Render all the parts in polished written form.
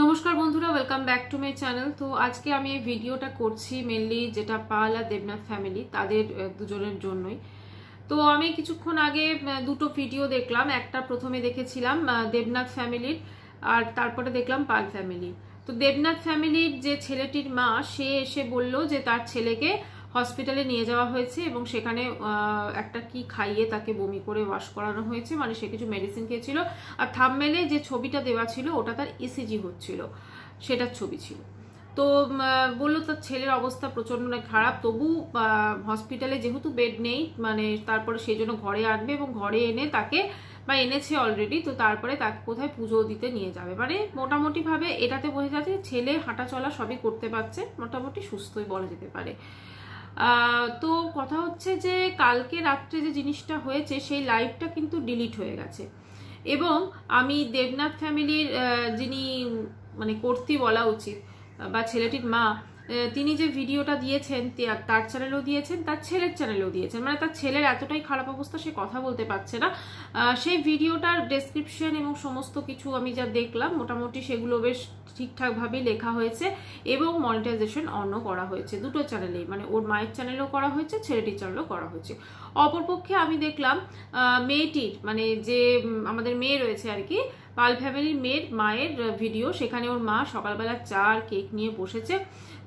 নমস্কার বন্ধুরা, welcome back to my channel. তো আজকে আমি এই ভিডিওটা করছি মেনলি যেটা পাল আর দেবনাথ ফ্যামিলি তাদের দুজনের জন্যই। তো আমি কিছুক্ষণ আগে দুটো ভিডিও দেখলাম। একটা প্রথমে দেখেছিলাম দেবনাথ ফ্যামিলির, আর তারপরে দেখলাম পাল ফ্যামিলি। তো দেবনাথ ফ্যামিলির যে ছেলেটির মা, সে এসে বলল যে তার ছেলেকে হসপিটালে নিয়ে যাওয়া হয়েছে এবং সেখানে একটা কি খাইয়ে তাকে বমি করে ওয়াশ করানো হয়েছে, মানে সে কিছু মেডিসিন খেয়েছিল। আর থাম্বনেলে যে ছবিটা দেওয়া ছিল ওটা তার ইসিজি হচ্ছিল, সেটার ছবি ছিল। তো বললো তার ছেলের অবস্থা প্রচন্ড খারাপ, তবু হসপিটালে যেহেতু বেড নেই, মানে তারপরে সেই জন্য ঘরে আনবে এবং ঘরে এনে তাকে বা এনেছে অলরেডি, তো তারপরে তাকে কোথায় পুজো দিতে নিয়ে যাবে। মানে মোটামুটি ভাবে এটাতে বোঝা যাচ্ছে ছেলে হাঁটা চলা সবই করতে পারছে, মোটামুটি সুস্থই বলা যেতে পারে। তো কথা হচ্ছে যে কালকে রাত্রে যে জিনিসটা হয়েছে সেই লাইভটা কিন্তু ডিলিট হয়ে গেছে, এবং আমি দেবনাথ ফ্যামিলির যিনি মানে কর্ত্রী বলা উচিত বা ছেলেটির মা, তিনি যে ভিডিওটা দিয়েছেন তার চ্যানেলেও দিয়েছেন, তার ছেলের চ্যানেলেও দিয়েছেন। মানে তার ছেলের এতটাই খারাপ অবস্থা, সে কথা বলতে পারছে না। সেই ভিডিওটার ডেসক্রিপশন এবং সমস্ত কিছু আমি যা দেখলাম, মোটামুটি সেগুলো বেশ ঠিকঠাকভাবেই লেখা হয়েছে এবং মনিটাইজেশন অনও করা হয়েছে দুটো চ্যানেলেই, মানে ওর মায়ের চ্যানেলেও করা হয়েছে, ছেলেটির চ্যানেলেও করা হয়েছে। অপরপক্ষে আমি দেখলাম মেয়েটির, মানে যে আমাদের মেয়ে রয়েছে আর কি, পাল ফ্যামিলির মেয়ের মায়ের ভিডিও। সেখানে ওর মা সকালবেলা চা আর কেক নিয়ে বসেছে।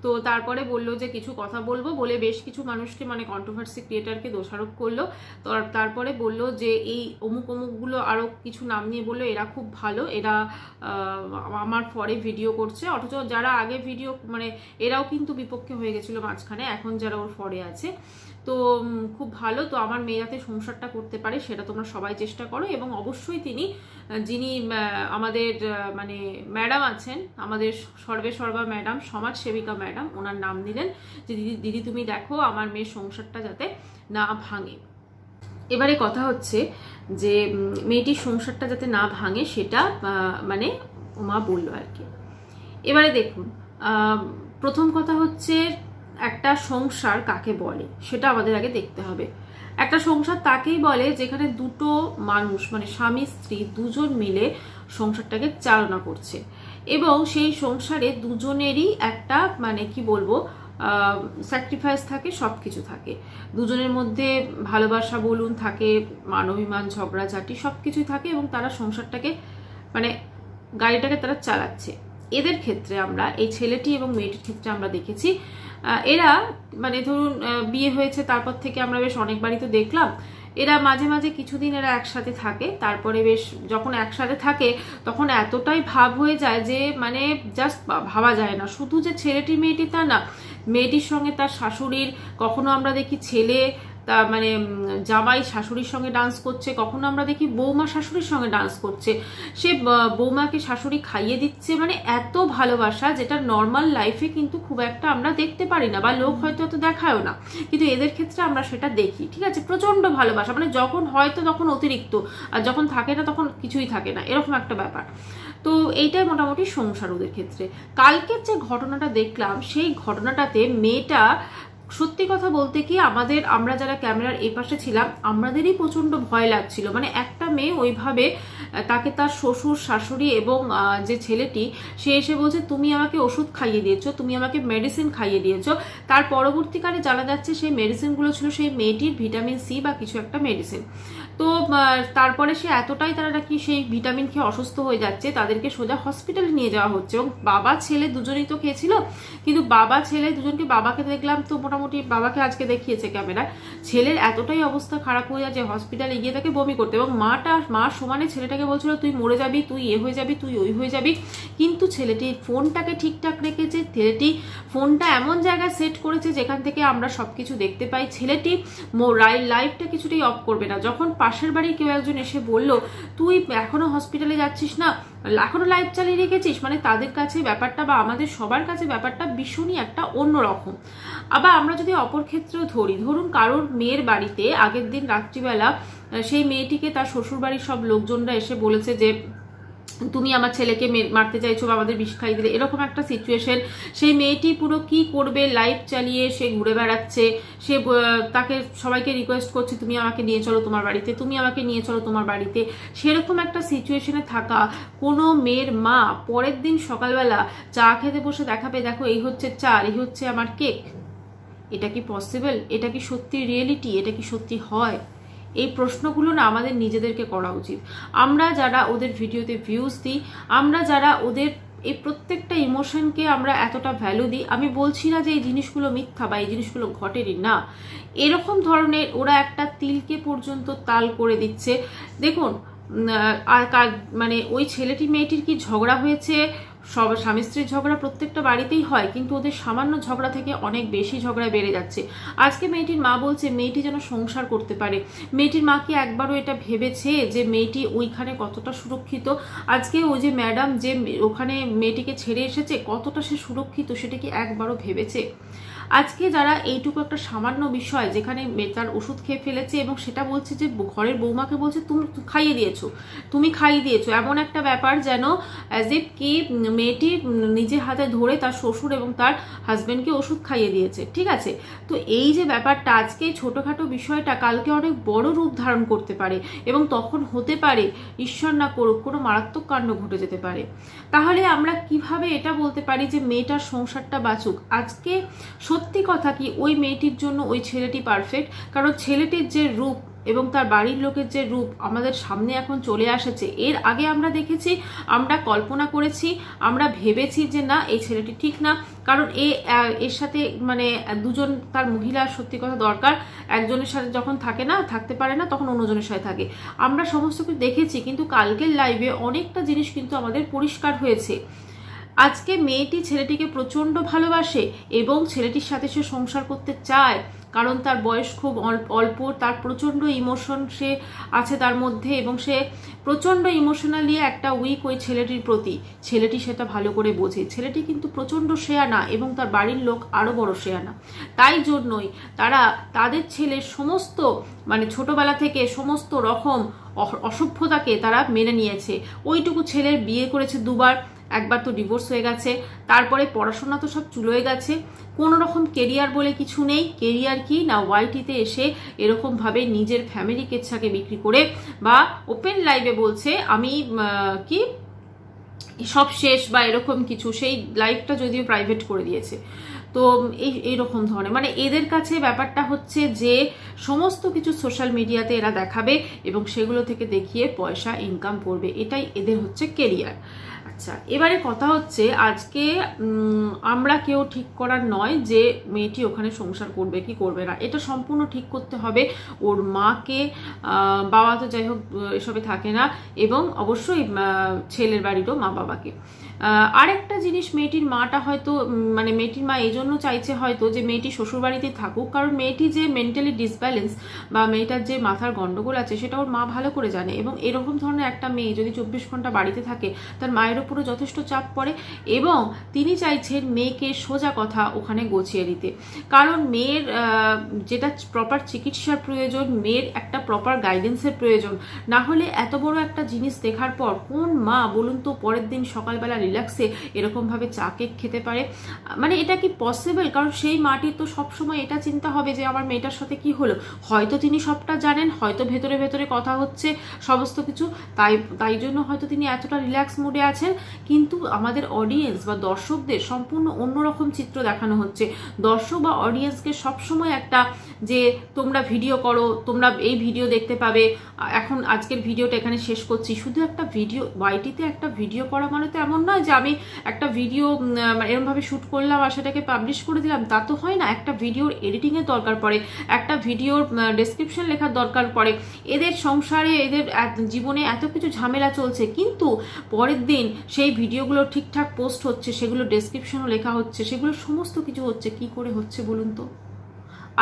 তো তারপরে বললো যে কিছু কথা বলবো বলে বেশ কিছু মানুষকে, মানে কন্ট্রোভার্সি ক্রিয়েটারকে দোষারোপ করলো। তো তারপরে বললো যে এই অমুক অমুকগুলো আরও কিছু নাম নিয়ে বললো এরা খুব ভালো, এরা আমার পরে ভিডিও করছে, অথচ যারা আগে ভিডিও, মানে এরাও কিন্তু বিপক্ষে হয়ে গেছিলো মাঝখানে, এখন যারা ওর পরে আছে। তো খুব ভালো, তো আমার মেয়ে যাতে সংসারটা করতে পারে সেটা তোমরা সবাই চেষ্টা করো। এবং অবশ্যই তিনি, যিনি আমাদের মানে ম্যাডাম আছেন, আমাদের সর্বেসর্বা ম্যাডাম, সমাজসেবিকা ম্যাডাম, ওনার নাম দিলেন যে দিদি তুমি দেখো আমার মেয়ের সংসারটা যাতে না ভাঙে। এবারে কথা হচ্ছে যে মেয়েটির সংসারটা যাতে না ভাঙে সেটা মানে মা বললো আর কি। এবারে দেখুন, প্রথম কথা হচ্ছে একটা সংসার কাকে বলে সেটা আমাদের আগে দেখতে হবে। একটা সংসার তাকেই বলে যেখানে দুটো মানুষ, মানে স্বামী স্ত্রী দুজন মিলে সংসারটাকে চালনা করছে এবং সেই সংসারে দুজনেরই একটা, মানে কি বলবো, স্যাক্রিফাইস থাকে, সব কিছু থাকে দুজনের মধ্যে, ভালোবাসা বলুন থাকে, মানবিমান ঝগড়াঝাটি সব কিছুই থাকে এবং তারা সংসারটাকে, মানে গাড়িটাকে তারা চালাচ্ছে। এদের ক্ষেত্রে আমরা, এই ছেলেটি এবং মেয়েটির ক্ষেত্রে আমরা দেখেছি এরা, মানে ধরুন বিয়ে হয়েছে তারপর থেকে আমরা বেশ অনেকবারই তো দেখলাম, এরা মাঝে মাঝে কিছুদিন এরা একসাথে থাকে, তারপরে বেশ যখন একসাথে থাকে তখন এতটাই ভাব হয়ে যায় যে মানে জাস্ট ভাবা যায় না। শুধু যে ছেলেটি মেয়েটি তা না, মেয়েটির সঙ্গে তার শাশুড়ির, কখনো আমরা দেখি ছেলে তা মানে জামাই শাশুড়ির সঙ্গে ডান্স করছে, কখনো আমরা দেখি বৌমা শাশুড়ির সঙ্গে ডান্স করছে, সে বৌমাকে শাশুড়ি খাইয়ে দিচ্ছে, মানে এত ভালোবাসা যেটা নর্মাল লাইফে কিন্তু খুব একটা আমরা দেখতে পারি না, বা লোক হয়তো অত দেখায়ও না, কিন্তু এদের ক্ষেত্রে আমরা সেটা দেখি। ঠিক আছে, প্রচন্ড ভালোবাসা, মানে যখন হয়তো তখন অতিরিক্ত, আর যখন থাকে না তখন কিছুই থাকে না, এরকম একটা ব্যাপার। তো এইটাই মোটামুটি সংসার ওদের ক্ষেত্রে। কালকের যে ঘটনাটা দেখলাম, সেই ঘটনাটাতে মেয়েটা, সত্যি কথা বলতে কি, আমরা যারা ক্যামেরার এই পাশে ছিলাম আমাদেরই প্রচন্ড ভয় লাগছিল। মানে একটা মেয়ে ওইভাবে, তাকে তার শ্বশুর শাশুড়ি এবং যে ছেলেটি, সে এসে বলছে তুমি আমাকে ওষুধ খাইয়ে দিয়েছো, তুমি আমাকে মেডিসিন খাইয়ে দিয়েছো। তার পরবর্তীকালে জানা যাচ্ছে সেই মেডিসিনগুলো ছিল সেই মেয়েটির ভিটামিন সি বা কিছু একটা মেডিসিন। তো তারপরে সে এতটাই, তারা নাকি সেই ভিটামিন খেয়ে অসুস্থ হয়ে যাচ্ছে, তাদেরকে সোজা হসপিটালে নিয়ে যাওয়া হচ্ছে। এবং বাবা ছেলে দুজনেই তো খেয়েছিল, কিন্তু বাবা ছেলে দুজনকে, বাবাকে দেখলাম তো মোটামুটি, বাবাকে আজকে দেখিয়েছে ক্যামেরায়, ছেলের এতটাই অবস্থা খারাপ হয়ে যাচ্ছে হসপিটালে গিয়ে তাকে বমি করতে, এবং মা সমানে ছেলেটাকে বলছিল তুই মরে যাবি, তুই এ হয়ে যাবি, তুই ওই হয়ে যাবি। কিন্তু ছেলেটি ফোনটাকে ঠিকঠাক রেখেছে, ছেলেটি ফোনটা এমন জায়গায় সেট করেছে যেখান থেকে আমরা সবকিছু দেখতে পাই। ছেলেটি লাইভটা কিছুতেই অফ করবে না। যখন পাশের বাড়ির কেউ একজন এসে বলল তুই এখনো হসপিটালে যাচ্ছিস না, এখনো লাইভ চালিয়ে রেখেছিস, মানে তাদের কাছে ব্যাপারটা, বা আমাদের সবার কাছে ব্যাপারটা ভীষণই একটা অন্যরকম। আবার আমরা যদি অপর ক্ষেত্রেও ধরি, ধরুন কারোর মেয়ের বাড়িতে আগের দিন রাত্রিবেলা সেই মেয়েটিকে তার শ্বশুর বাড়ির সব লোকজনরা এসে বলেছে যে তুমি আমার ছেলেকে মারতে চাইছো বা আমাদের বিষ খাইয়ে দিলে, এরকম একটা সিচুয়েশন। সেই মেয়েটি পুরো কি করবে, লাইফ চালিয়ে সে ঘুরে বেড়াচ্ছে, সে তাকে সবাইকে রিকোয়েস্ট করছে তুমি আমাকে নিয়ে চলো তোমার বাড়িতে, তুমি আমাকে নিয়ে চলো তোমার বাড়িতে। সেরকম একটা সিচুয়েশনে থাকা কোনো মেয়ের মা পরের দিন সকালবেলা চা খেতে বসে দেখাবে দেখো এই হচ্ছে চা, এই হচ্ছে আমার কেক। এটা কি পসিবল? এটা কি সত্যি রিয়েলিটি? এটা কি সত্যি হয়? এই প্রশ্নগুলো না আমাদের নিজেদেরকে করা উচিত। আমরা যারা ওদের ভিডিওতে ভিউজ দিই, আমরা যারা ওদের এই প্রত্যেকটা ইমোশনকে আমরা এতটা ভ্যালু দিই, আমি বলছি না যে এই জিনিসগুলো মিথ্যা বা এই জিনিসগুলো ঘটেনি, না। এরকম ধরনের ওরা একটা তিলকে পর্যন্ত তাল করে দিচ্ছে। দেখুন মানে ওই ছেলেটি মেয়েটির কি ঝগড়া হয়েছে, সব স্বামী স্ত্রীর ঝগড়া প্রত্যেকটা বাড়িতেই হয়, কিন্তু ওদের সামান্য ঝগড়া থেকে অনেক বেশি ঝগড়া বেড়ে যাচ্ছে। আজকে মেয়েটির মা বলছে মেয়েটি যেন সংসার করতে পারে। মেয়েটির মা কি একবারও এটা ভেবেছে যে মেয়েটি ওইখানে কতটা সুরক্ষিত? আজকে ওই যে ম্যাডাম যে ওখানে মেয়েটিকে ছেড়ে এসেছে কতটা সে সুরক্ষিত, সেটা কি একবারও ভেবেছে? আজকে যারা এইটুকু একটা সামান্য বিষয়, যেখানে তার ওষুধ খেয়ে ফেলেছে এবং সেটা বলছে যে ঘরের বৌমাকে বলছে তুমি খাইয়ে দিয়েছো, তুমি খাইয়ে দিয়েছো, এমন একটা ব্যাপার যেন অ্যাজ ইফ কি মেয়েটি নিজে হাতে ধরে তার শ্বশুর এবং তার হাজবেন্ডকে ওষুধ খাইয়ে দিয়েছে। ঠিক আছে, তো এই যে ব্যাপারটা, আজকে ছোটখাটো বিষয়টা কালকে অনেক বড় রূপ ধারণ করতে পারে এবং তখন হতে পারে, ঈশ্বর না করুক, কোনো মারাত্মক কাণ্ড ঘটে যেতে পারে। তাহলে আমরা কিভাবে এটা বলতে পারি যে মেয়েটার সংসারটা বাঁচুক? আজকে সত্যি কথা কি ওই মেয়েটির জন্য ওই ছেলেটি পারফেক্ট, কারণ ছেলেটির যে রূপ এবং তার বাড়ির লোকের যে রূপ আমাদের সামনে এখন চলে আসেছে, এর আগে আমরা দেখেছি, আমরা কল্পনা করেছি, আমরা ভেবেছি যে না এই ছেলেটি ঠিক না, কারণ এর সাথে মানে দুজন তার মহিলা সত্যি কথা দরকার, একজনের সাথে যখন থাকে না, থাকতে পারে না, তখন অন্যজনের সাথে থাকে। আমরা সমস্ত কিছু দেখেছি, কিন্তু কালকের লাইভে অনেকটা জিনিস কিন্তু আমাদের পরিষ্কার হয়েছে। আজকে মেয়েটি ছেলেটিকে প্রচন্ড ভালোবাসে এবং ছেলেটির সাথে সে সংসার করতে চায়, কারণ তার বয়স খুব অল্প, তার প্রচন্ড ইমোশন সে আছে তার মধ্যে এবং সে প্রচন্ড ইমোশনালি একটা উইক ওই ছেলেটির প্রতি। ছেলেটি সেটা ভালো করে বোঝে। ছেলেটি কিন্তু প্রচন্ড শেয়ানা এবং তার বাড়ির লোক আরো বড় শেয়ানা। তাই জন্যই তারা তাদের ছেলের সমস্ত মানে ছোটবেলা থেকে সমস্ত রকম অসভ্যতাকে তারা মেনে নিয়েছে। ওইটুকু ছেলের বিয়ে করেছে দুবার, একবার তো ডিভোর্স হয়ে গেছে, তারপরে পড়াশোনা তো সব চুলোয় গেছে, কোনো রকম কেরিয়ার বলে কিছু নেই। কেরিয়ার কি না, ওয়াইটিতে এসে এরকম ভাবে নিজের ফ্যামিলি কেচ্ছাকে বিক্রি করে বা ওপেন লাইভে বলছে আমি কি সব শেষ বা এরকম কিছু, সেই লাইভটা যদিও প্রাইভেট করে দিয়েছে। তো এইরকম ধরনের মানে এদের কাছে ব্যাপারটা হচ্ছে যে সমস্ত কিছু সোশ্যাল মিডিয়াতে এরা দেখাবে এবং সেগুলো থেকে দেখিয়ে পয়সা ইনকাম করবে, এটাই এদের হচ্ছে কেরিয়ার। আচ্ছা, এবারে কথা হচ্ছে আজকে আমরা কেউ ঠিক করার নয় যে মেয়েটি ওখানে সংসার করবে কি করবে না, এটা সম্পূর্ণ ঠিক করতে হবে ওর মাকে। বাবা তো যাই হোক এসবে থাকে না, এবং অবশ্যই ছেলের বাড়িরও মা বাবাকে। আরেকটা জিনিস, মেয়েটির মাটা হয়তো মানে মেয়েটির মা এই জন্য চাইছে হয়তো যে মেয়েটি শ্বশুর বাড়িতে থাকুক, কারণ মেয়েটি যে মেন্টালি ডিসব্যালেন্স বা মেয়েটার যে মাথার গন্ডগোল আছে সেটা ওর মা ভালো করে জানে, এবং এরকম ধরনের একটা মেয়ে যদি 24 ঘন্টা বাড়িতে থাকে তার মায়ের উপরও যথেষ্ট চাপ পড়ে, এবং তিনি চাইছেন মেয়েকে সোজা কথা ওখানে গুছিয়ে দিতে। কারণ মেয়ের যেটা প্রপার চিকিৎসার প্রয়োজন, মেয়ের একটা প্রপার গাইডেন্সের প্রয়োজন, না হলে এত বড় একটা জিনিস দেখার পর কোন মা বলুন তো পরের দিন সকালবেলা রিল্যাক্সে এরকম ভাবে চা কেক খেতে পারে? মানে এটা কি পসিবল? কারণ সেই মাটির তো সবসময় এটা চিন্তা হবে যে আমার মেয়েটার সাথে কি হলো, হয়তো তিনি সবটা জানেন, হয়তো ভেতরে ভেতরে কথা হচ্ছে সমস্ত কিছু, তাই জন্য হয়তো তিনি এতটা রিল্যাক্স মুডে আছেন, কিন্তু আমাদের অডিয়েন্স বা দর্শকদের সম্পূর্ণ অন্যরকম চিত্র দেখানো হচ্ছে। দর্শক বা অডিয়েন্সকে সবসময় একটা যে তোমরা ভিডিও করো, তোমরা এই ভিডিও দেখতে পাবে। এখন আজকের ভিডিওটা এখানে শেষ করছি। শুধু একটা ভিডিও, ওয়াইটিতে একটা ভিডিও করা মানে তো এমন নয় যে আমি একটা ভিডিও এরমভাবে শ্যুট করলাম আর সেটাকে পাবলিশ করে দিলাম, তা তো হয় না। একটা ভিডিওর এডিটিংয়ের দরকার পড়ে, একটা ভিডিওর ডেসক্রিপশন লেখার দরকার পড়ে। এদের সংসারে এদের জীবনে এত কিছু ঝামেলা চলছে, কিন্তু পরের দিন সেই ভিডিওগুলো ঠিকঠাক পোস্ট হচ্ছে, সেগুলো ডেসক্রিপশনও লেখা হচ্ছে, সেগুলো সমস্ত কিছু হচ্ছে। কি করে হচ্ছে বলুন তো?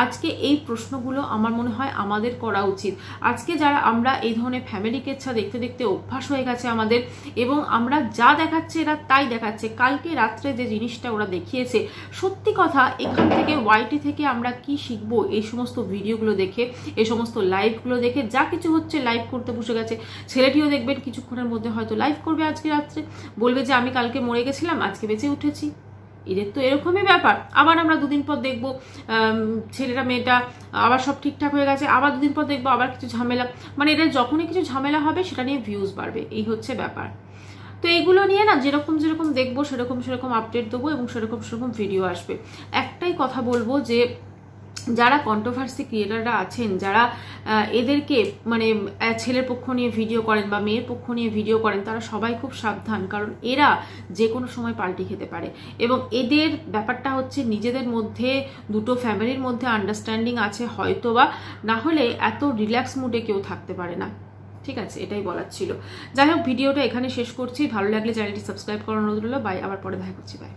আজকে এই প্রশ্নগুলো আমার মনে হয় আমাদের করা উচিত। আজকে যারা আমরা এই ধরনের ফ্যামিলি কেচ্ছা দেখতে দেখতে অভ্যাস হয়ে গেছে আমাদের, এবং আমরা যা দেখাচ্ছে এরা তাই দেখাচ্ছে। কালকে রাত্রে যে জিনিসটা ওরা দেখিয়েছে, সত্যি কথা এখান থেকে ওয়াইটি থেকে আমরা কি শিখবো এই সমস্ত ভিডিওগুলো দেখে, এই সমস্ত লাইভগুলো দেখে। যা কিছু হচ্ছে লাইভ করতে বসে গেছে। ছেলেটিও দেখবেন কিছুক্ষণের মধ্যে হয়তো লাইভ করবে আজকে রাত্রে, বলবে যে আমি কালকে মরে গেছিলাম আজকে বেঁচে উঠেছি। এদের তো এরকমই ব্যাপার। আবার আমরা দুদিন পর দেখবো ছেলেটা মেয়েটা আবার সব ঠিকঠাক হয়ে গেছে, আবার দুদিন পর দেখবো আবার কিছু ঝামেলা। মানে এটা যখনই কিছু ঝামেলা হবে সেটা নিয়ে ভিউজ বাড়বে, এই হচ্ছে ব্যাপার। তো এইগুলো নিয়ে না যেরকম যেরকম দেখবো সেরকম আপডেট দেবো এবং সেরকম ভিডিও আসবে। একটাই কথা বলবো যে যারা কন্ট্রোভার্সি ক্রিয়েটাররা আছেন, যারা এদেরকে মানে ছেলের পক্ষ নিয়ে ভিডিও করেন বা মেয়ের পক্ষ নিয়ে ভিডিও করেন, তারা সবাই খুব সাবধান, কারণ এরা যে কোনো সময় পাল্টে খেতে পারে। এবং এদের ব্যাপারটা হচ্ছে নিজেদের মধ্যে, দুটো ফ্যামিলির মধ্যে আন্ডারস্ট্যান্ডিং আছে হয়তো, বা না হলে এত রিল্যাক্স মুডে কেউ থাকতে পারে না। ঠিক আছে, এটাই বলার ছিল। যাই হোক, ভিডিওটা এখানে শেষ করছি। ভালো লাগলে চ্যানেলটি সাবস্ক্রাইব করার অনুরোধ রইল। বাই, আবার পরে দেখা করছি। বাই।